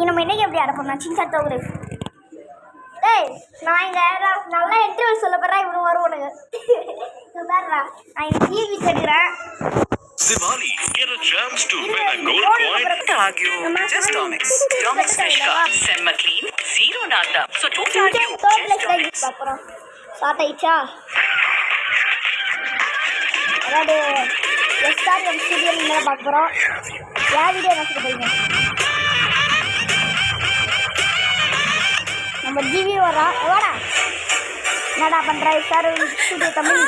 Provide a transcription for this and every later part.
நம்ம என்னைக்கு எப்படி அடப்போம் சின்சான் தோகுது. டேய் நான் இங்கே நல்லா இன்டர்வியூ சொல்ல போகிறேன். இவனு வருவானுங்க. பாருடா நான் இங்கே டிவி எடுக்கிறேன். Diwali, get a chance to win a gold coin. Don't argue. Just Domix. Domix Fresh Card. Semma clean. Zero nata. So don't argue. Just Domix. Start ஆயிடுச்சா? அதாவது எஸ்ஆர்எம் சீரியல் மேலே பார்க்க போகிறோம். என் வீடியோ நினச்சிட்டு போயிங்க. நம்ம ஜிவி வரா வாடா. என்னடா பண்ணுறா எஸ்ஆர்எம் சீரியல் தமிழ்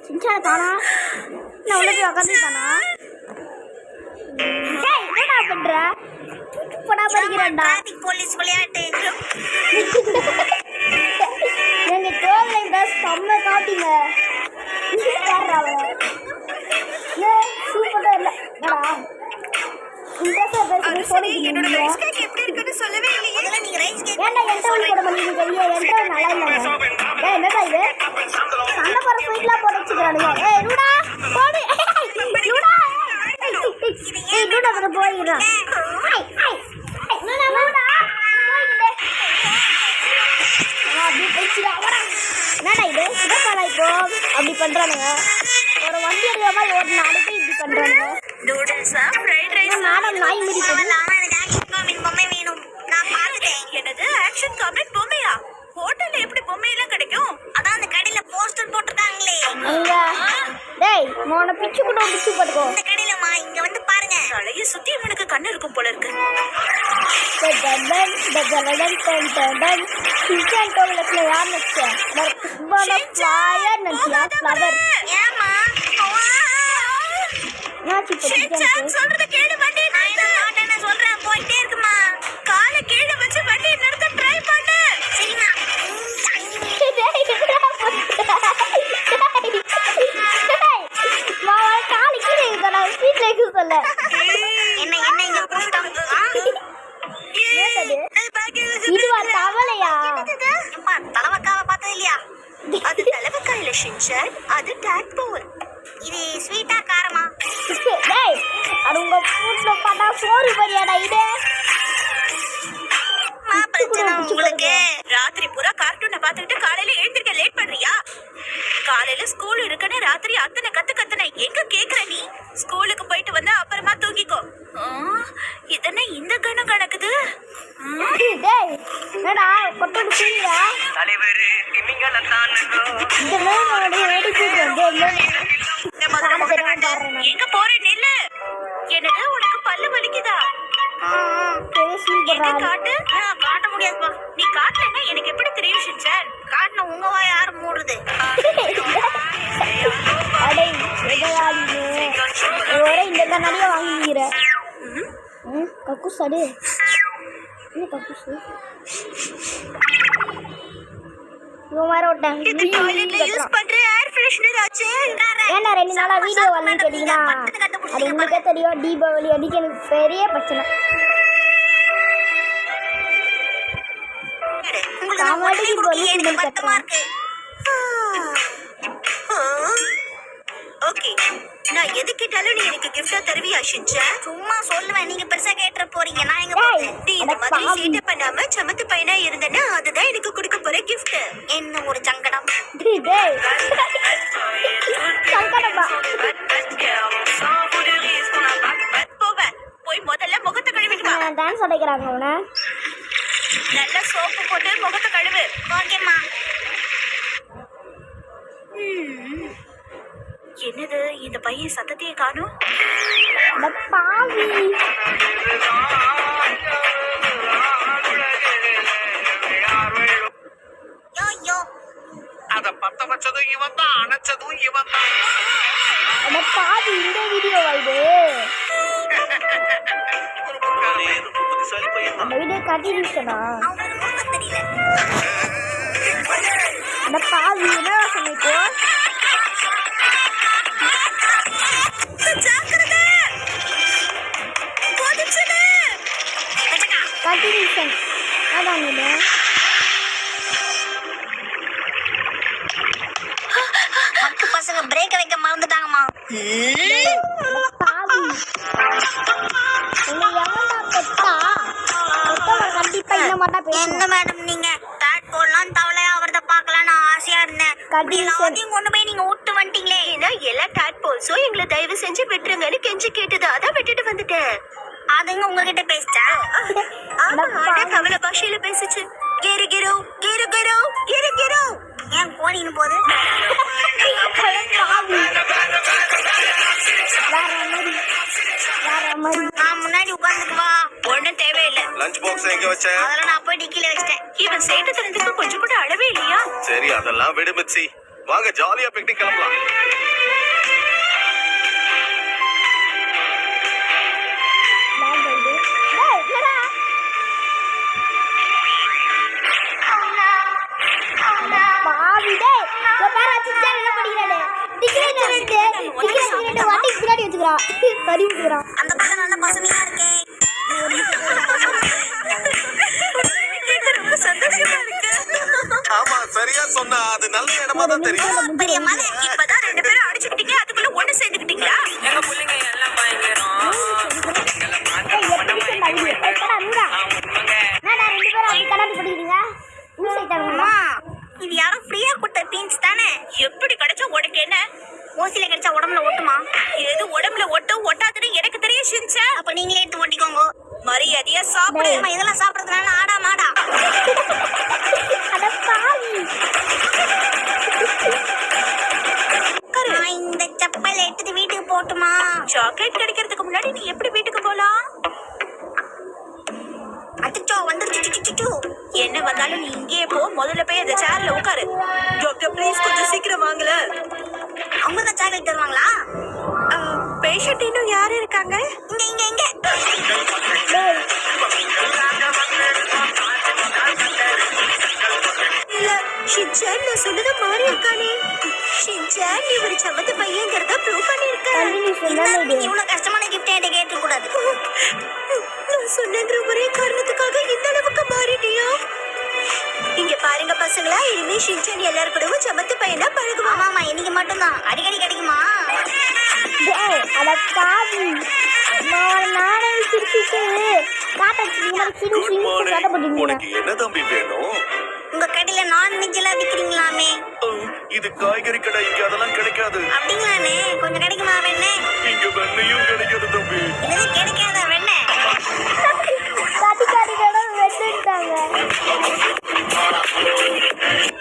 சின்சான தானா? நான் உள்ள போய் உட்காந்துட்டானா? என்னடா பண்ணுற? படா படிக்கிறேன்டா. போலீஸ் விளையாட்டு எங்க கோவிலை பஸ் செம்ம காட்டிங்க. சூப்பரா இல்ல என்னோட ரைஸ் கேக் எப்படி இருக்குன்னு சொல்லவே இல்லையே. நீங்க ரைஸ் கேக் ஏன்டா என்கிட்ட ஒளி போட மாட்டீங்க? வெளியே என்கிட்ட நல்லா இல்லைங்க. என்னடா இது சண்டை போற ஸ்வீட்லாம் போட்டு வச்சுக்கிறானுங்க. ரூடா போடு ரூடா. ரூடா கூட போயிடுறான். என்னடா இது சிதப்பாடா இப்போ அப்படி பண்றானுங்க. ஒரு வண்டி அடிக்கிற மாதிரி ஒரு நாளைக்கு இப்படி பண்றானுங்க. நூடுல்ஸா ஃப்ரைட் ரைஸ் மேடம் நாய் மிதி பொம்மை வேணும். நான் பார்த்துட்டேன். என்னது ஆக்ஷன் காமெடி பொம்மையா? ஹோட்டல்ல எப்படி பொம்மையெல்லாம் கிடைக்கும்? அதான் அந்த கடையில போஸ்டர் போட்டுருக்காங்களே. அங்க டேய் மோன பிச்சு கூட பிச்சு போட்டுக்கோ. இந்த கடையிலமா இங்க வந்து பாருங்க. தலைய சுத்தி இவனுக்கு கண்ணு இருக்கும் போல இருக்கு. சின்சான் கோவிலுக்குள்ள யார் நடிச்சா? ஃப்ளவர் நடிச்சா? ஃப்ளவர் ஏமா சொல்றத கேளு. வண்டி நான் சொல்றேன் போயிட்டே இருக்குமா. காலை கீழே வச்சு வண்டி நிறுத்த ட்ரை பண்ணு. சரிமா காலு கீழே இருக்கா? ஸ்ட்ரீட் லைட் சொல்ல என்ன என்ன இங்க கூட்டம் இதுவா தவளையா? அம்மா தலவக்காவை பார்த்தது இல்லையா? அது தலைவக்காயில ஷின்சான், அது டாட்போல். இது ஸ்வீட்டா காரமா? டேய் அது உங்க ஃபுட்ல பார்த்தா சோறு பரியாடா இது. பிரச்சனை உங்களுக்கு. ராத்திரி பூரா கார்ட்டூனை பார்த்துக்கிட்டு காலையில எழுந்திருக்க லேட் பண்றியா? காலையில ஸ்கூல் இருக்குன்னு ராத்திரி அத்தனை கத்துன எங்க கேக்குற நீ? ஸ்கூலுக்கு போயிட்டு வந்தா அப்புறமா தூங்கிக்கோ. இதென்ன இந்த கணம் கணக்குது? டேய் என்னடா கொட்டோடு சீனியா? தலைவரே திமிங்கலத்தானோ இந்த மேலோட ஏடிச்சு எங்க போற நில்லு. என்னது உனக்கு பல்லு வலிக்குதா? எங்க காட்டு. காட்ட முடியாதுப்பா. நீ காட்டலன்னா எனக்கு எப்படி தெரியும் ஷின்சான்? காட்டின உங்க வாய் யாரு மூடுது? அடே ஒரே இந்த கண்ணாடியை வாங்கிக்கிற. கக்கூஸ் அடு என்ன கக்கூஸ் இவன் வேற விட்டேன். இது டாய்லெட்ல யூஸ் பண்ற ஏர் ஃப்ரெஷ்னர் ஆச்சே. ஏன்னா 2 நாளா வீடியோ வரலன்னு கேட்டீங்கன்னா அது உங்களுக்கே தெரியும். தீபாவளி அடிக்க எனக்கு பெரிய பிரச்சனை. ஓகே நான் எது கேட்டாலும் நீ எனக்கு கிஃப்டா தருவியா ஷின்சான்? சும்மா சொல்லுவேன். நீங்க பெருசா கேட்டுற போறீங்க. நான் எங்க நீ இந்த மாதிரி சீட்டை பண்ணாம சமத்து பையனா இருந்தேன்னா அதுதான் எனக்கு கொடுக்க போற கிஃப்ட். என்ன ஒரு சங்கடம். போவேன். போய் முதல்ல முகத்தை கழுவிட்டு வா. டான்ஸ் அடைக்கிறாங்க அவனை. நல்ல சோப்பு போட்டு முகத்தை கழுவு. ஓகேம்மா. என்னது இந்த பையன் சத்தத்தையே காணும்? பாவி யோ யோ அத பத்த வச்சதும் இவன் தான், அணைச்சதும் இவன் தான். பாவி இந்த வீடியோ இது. ஒரு முக்காலே புத்திசாலி பையன் தான். அந்த வீடியோ கட்டிடுச்சனா? அவங்களுக்கு முகம் தெரியல. அந்த பாவி என்ன சொல்லிட்டு கண்டினியூஷன் அதான் இல்லை. பசங்க பிரேக் வைக்க மறந்துட்டாங்கம்மா. பாவி அப்படி எல்லாத்தையும் கொண்டு போய் நீங்க விட்டு வந்துட்டீங்களே. ஏன்னா எல்லா டாட்போல்ஸும் எங்களை தயவு செஞ்சு விட்டுருங்கன்னு கெஞ்சி கேட்டது, அதான் விட்டுட்டு வந்துட்டேன். அதுங்க உங்ககிட்ட பேசிட்டா? கவலை பாஷையில பேசிச்சு. கிரு கிரு கிரு கிரு கிரு கிரு. ஏன் கோணின்னு போகுது? நான் முன்னாடி உட்காந்துக்குவா. ஒண்ணும் தேவையில்லை. லஞ்ச் பாக்ஸ் எங்க வச்ச? அதெல்லாம் நான் போய் டிக்கில வச்சிட்டேன். இவன் சேட்டு திறந்துக்கு கொஞ்சம் கூட அளவே இல்லையா? சரி அதெல்லாம் விடு மிச்சி. வாங்க ஜாலியா பிக்னிக் கிளம்பலாம். அந்த பக்கம் நல்ல பசுமையா இருக்கே. ரொம்ப சந்தோஷமா இருக்கு. ஆமா சரியா சொன்னா. அது நல்ல இடமா தான் தெரியும். பெரிய மலை. இப்பதான் 2 பேரும் அடிச்சுக்கிட்டீங்க, அதுக்குள்ள ஒண்ணு சேர்ந்துக்கிட்டீங்களா? எங்க பிள்ளைங்க எல்லாம் பயங்கரம் அம்மா, இது யாரும் ஃப்ரீயா கொடுத்த பீன்ஸ் தானே? எப்படி கிடைச்சா உனக்கு என்ன? ஓசில கிடைச்சா உடம்புல ஒட்டுமா? எது உடம்புல ஒட்டும் ஒட்டாதுன்னு எனக்கு தெரியும் ஷின்சா. அப்ப நீங்களே எடுத்து ஒட்டிக்கோங்க. மரியாதையா சாப்பிடு. அம்மா, இதெல்லாம் சாப்பிடுறதுனால ஆடா மாடா. நான் இந்த செப்பல் எடுத்து வீட்டுக்கு போட்டுமா? சாக்லேட் கிடைக்கிறதுக்கு முன்னாடி நீ எப்படி வீட்டுக்கு போலாம்? அச்சோ வந்துருச்சு. என்ன வந்தாலும் நீ இங்கேயே போ. முதல்ல போய் அந்த சேர்ல உட்காரு. டாக்டர் ப்ளீஸ் கொஞ்சம் சீக்கிரம் வாங்கல. அவங்க தான் சாக்லேட் தருவாங்களா? பேஷண்ட் இன்னும் யாரு இருக்காங்க? இங்க இல்ல ஷின்சான் நான் சொன்னது மாறி இருக்கானே. ஷின்சான் நீ ஒரு சமத்து பையன்கிறத ப்ரூவ் பண்ணிருக்க. இவ்வளவு கஷ்டமான கிஃப்ட் என்கிட்ட கேட்க கூடாது. நான் சொன்னங்கிற ஒரே காரணத்துக்காக இந்த அளவுக்கு மாறிட்டியா? இங்க பாருங்க பசங்களா, இனிமே ஷின்சான் எல்லாரும் கூடவும் சமத்து பையனா பழகுவான். ஆமாமா, இன்னைக்கு மட்டும்தான். அடிக்கடி கிடைக்குமா? உனக்கு என்ன தம்பி வேணும்? உங்க கடையில நான்வெஜ் எல்லாம் விக்கிறீங்களாமே? இது காய்கறி கடை, இங்க அதெல்லாம் கிடைக்காது. அப்படிங்களானே? கொஞ்சம் கிடைக்குமா வெண்ணே? இங்க வெண்ணையும் கிடைக்காது தம்பி. இது கிடைக்காத வெண்ணே?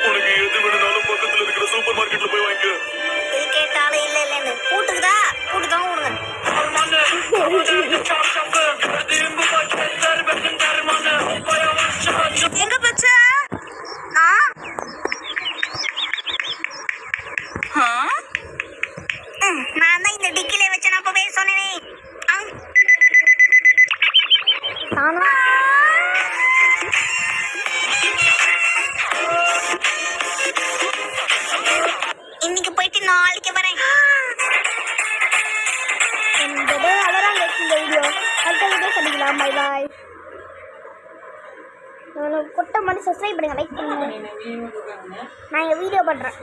உனக்கு எது வேணும்னாலும் பக்கத்துல இருக்கிற சூப்பர் மார்க்கெட்ல போய் வாங்கிக்க. இது கேட்டாலும் இல்லன்னு கூட்டுக்குதா? கூட்டுதான் விடுங்க. எங்க பச்ச? நான் தான் இந்த டிக்கில வச்சு நான் அப்பவே சொன்னேனே. இன்னைக்கு போயிட்டு நாளைக்கு வரேன். கொட்ட மாதிரி சப்ஸ்கிரைப் பண்ணுங்க, லைக் பண்ணுங்க. நான் வீடியோ பண்றேன்.